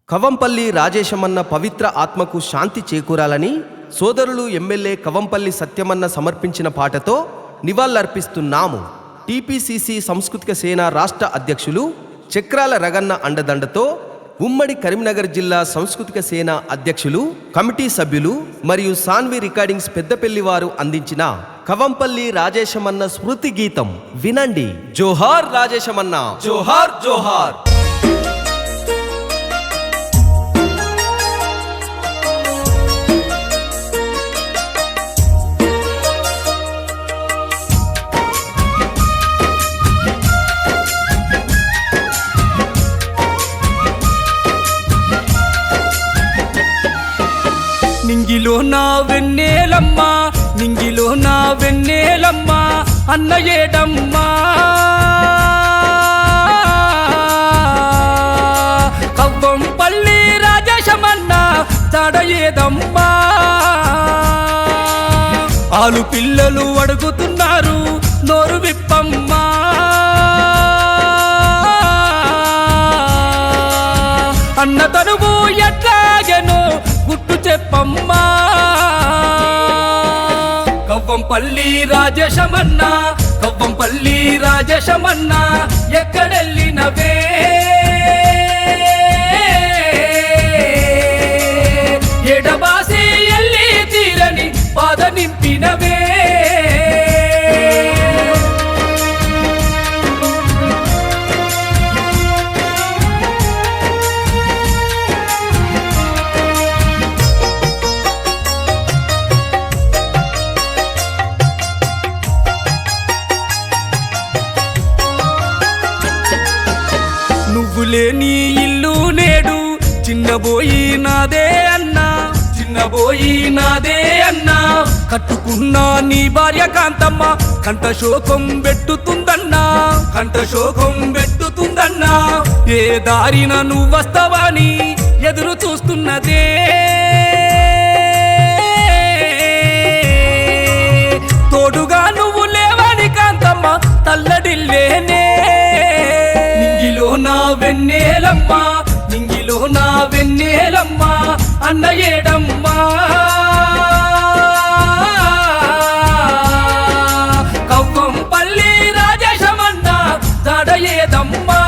కవంపల్లి రాజేశమన్న పవిత్ర ఆత్మకు శాంతి చేకూరాలని సోదరులు ఎమ్మెల్యే కవంపల్లి సత్యమన్న సమర్పించిన పాటతో నివాళులర్పిస్తున్నాము. టీపీసీసీ సాంస్కృతిక సేన రాష్ట్ర అధ్యక్షులు చక్రాల రగన్న అండదండతో ఉమ్మడి కరీంనగర్ జిల్లా సాంస్కృతిక సేన అధ్యక్షులు, కమిటీ సభ్యులు మరియు సాన్వి రికార్డింగ్స్ పెద్దపల్లి వారు అందించిన కవంపల్లి రాజేశమన్న స్మృతి గీతం వినండి. జోహార్ రాజేశమన్న, జోహార్ జోహార్. నింగిలో నా వెన్నెలమ్మ, నింగిలో నా వెన్నెలమ్మ, అన్న ఏడమ్మా కవ్వంపల్లి రాజేశమన్న తడ ఏదమ్మా. ఆలు పిల్లలు అడుగుతున్నారు నోరు విప్పమ్మా, అన్న తనువు ఎట్లాగెనో గుట్టు చెప్పమ్మా. కవ్వంపల్లి రాజేశమన్న, కవ్వంపల్లి రాజేశమన్న, ఎక్కడెళ్ళినవే ఎడబాసి ఎల్లి తీరని బాధ నింపినవే. నువ్వులేని ఇల్లు నేడు చిన్నబోయి నాదే అన్నా, చిన్నబోయి నాదే అన్నా. కట్టుకున్నా నీ భార్య కాంతమ్మ కంట శోకం పెట్టుతుందన్నా, కంట శోకం పెట్టుతుందన్నా. ఏ దారిన నువ్వు వస్తావని ఎదురు చూస్తున్నదే, తోడుగా నువ్వు లేవని కాంతమ్మ తల్లడిల్లేనే. నింగిలో నా వెన్నెలమ్మ, నింగిలో నా వెన్నెలమ్మ, అన్న ఏడమ్మా కవ్వంపల్లి రాజేశమన్న తడ ఏదమ్మా.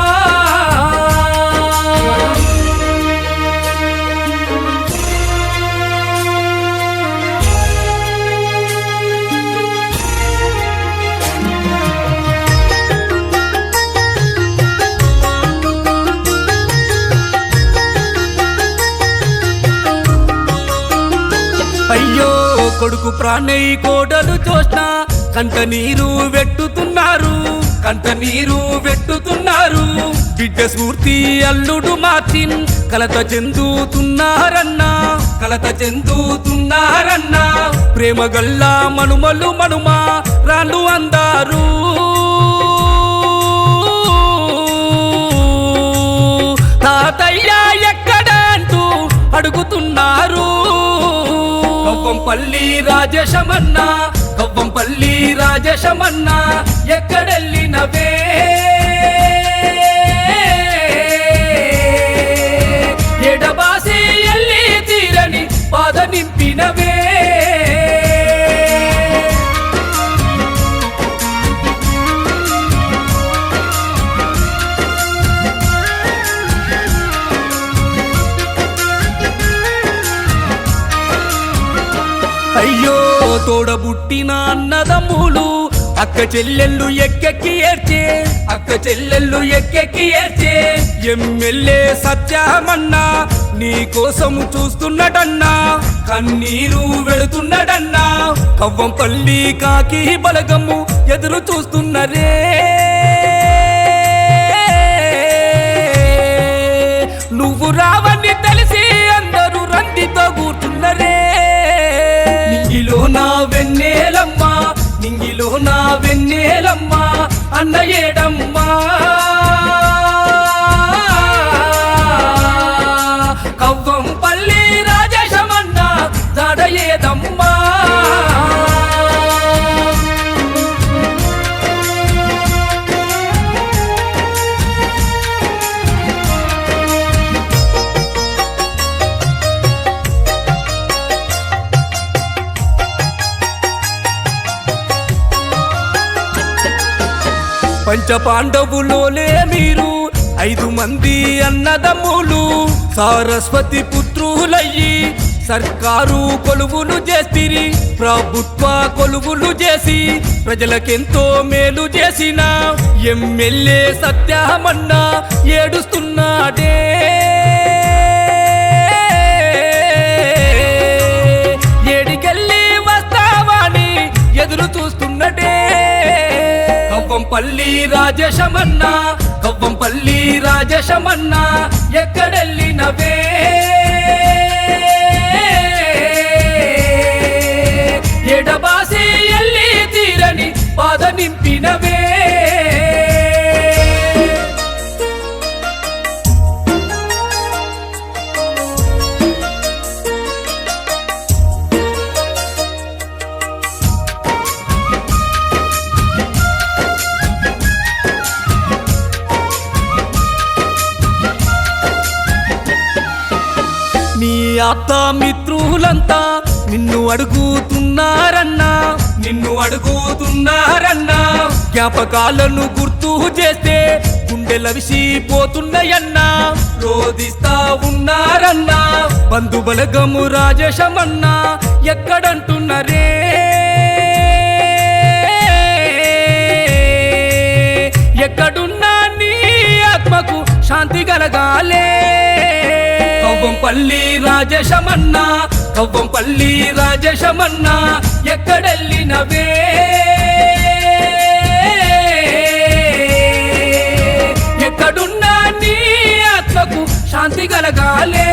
అయ్యో కొడుకు ప్రాణై కోడలు చూసిన కంట నీరు వెట్టుతున్నారు, కంట నీరు వెట్టుతున్నారు. బిడ్డ స్ఫూర్తి అల్లుడు మార్చిన్ కలత చెందుతున్నారన్నా, కలత చెందుతున్నారన్నా. ప్రేమ గల్లా మనుమలు మనుమ రాళ్ళు అందారు, తాతయ్య ఎక్కడ అంటూ అడుగుతున్నారు. కవ్వంపల్లి రాజేశమన్న, కవ్వంపల్లి రాజేశమన్న, ఎక్కడెళ్ళినవే ఎడబాసి ఎల్లి తీరని బాధ నింపినవే. అయ్యో తోడబుట్టిన అన్నదమ్ములు అక్క చెల్లెళ్ళు ఎక్కెక్కి ఏడ్చే, అక్క చెల్లెళ్ళు ఎక్కెక్కి ఏడ్చే. ఎమ్మెల్యే సత్యమన్నా నీ కోసము చూస్తున్నడన్నా, కన్నీరు వెళుతున్నడన్నా. కవ్వంపల్లి కాకి బలగము ఎదురు చూస్తున్నరే, నువ్వు రావని తెలిసి అందరూ రందితో కూర్చున్నరే. నింగిలో నా వెన్నెలమ్మ, నింగిలో నా వెన్నెలమ్మ, అన్న ఏడమ్మా కవ్వంపల్లి రాజేశమన్న తడ ఏదమ్మా. పంచ పాండవులోలే మీరు 5 మంది అన్నదమ్ములు సరస్వతి పుత్రులయ్యి సర్కారు కొలువులు చేసిరి ప్రభుత్వ కొలువులు చేసి ప్రజలకెంతో మేలు చేసిన ఎమ్మెల్యే సత్యమన్న ఏడుస్తున్నాడే ఏడికెళ్ళి వస్తావాని ఎదురు చూస్తున్నడే కవ్వంపల్లి రాజేశమన్న కవ్వంపల్లి రాజేశమన్న ఎక్కడెళ్ళినవే ఎడబాసి ఎల్లి తీరని బాధ నింపినవే నీ ఆప్త మిత్రులంతా నిన్ను అడుగుతున్నారన్నా జ్ఞాపకాలను గుర్తు చేస్తే గుండెల విసిపోతున్నాయన్నా రోధిస్తా ఉన్నారన్నా బంధుబలగము రాజేశమన్నా ఎక్కడంటున్నరే ఎక్కడున్నా నీ ఆత్మకు శాంతి కలగాలే కవ్వంపల్లి రాజేశమన్న కవ్వంపల్లి రాజేశమన్న ఎక్కడెళ్ళినవే ఎక్కడున్నా నీ ఆత్మకు శాంతి కలగాలే